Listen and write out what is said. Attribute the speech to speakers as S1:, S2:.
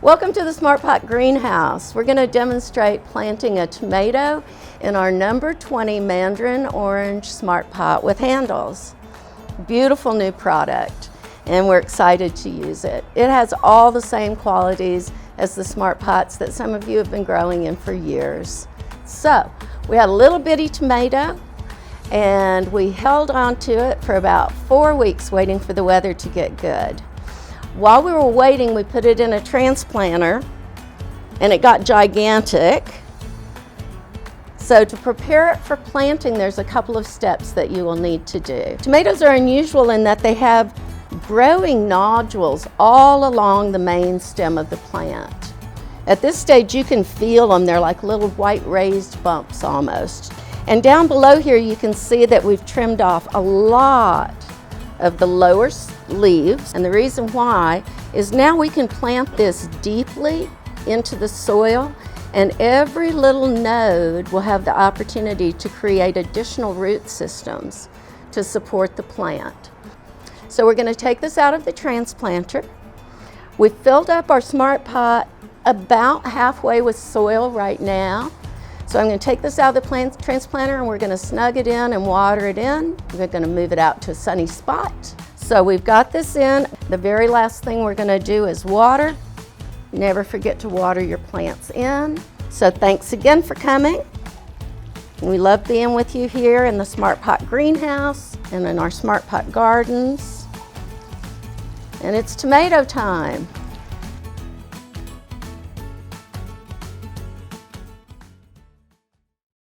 S1: Welcome to the Smart Pot greenhouse. We're going to demonstrate planting a tomato in our number 20 Mandarin Orange Smart Pot with handles. Beautiful new product, and we're excited to use it. It has all the same qualities as the Smart Pots that some of you have been growing in for years. So, we had a little bitty tomato, and we held on to it for about 4 weeks waiting for the weather to get good. While we were waiting, we put it in a transplanter, and it got gigantic. So to prepare it for planting, there's a couple of steps that you will need to do. Tomatoes are unusual in that they have growing nodules all along the main stem of the plant. At this stage, you can feel them. They're like little white raised bumps almost. And down below here, you can see that we've trimmed off a lot of the lower leaves, and the reason why is now we can plant this deeply into the soil, and every little node will have the opportunity to create additional root systems to support the plant. So we're going to take this out of the transplanter. We've filled up our Smart Pot about halfway with soil right now. So I'm going to take this out of the transplanter, and we're going to snug it in and water it in. We're going to move it out to a sunny spot. So we've got this in. The very last thing we're going to do is water. Never forget to water your plants in. So thanks again for coming. We love being with you here in the Smart Pot greenhouse and in our Smart Pot gardens. And it's tomato time.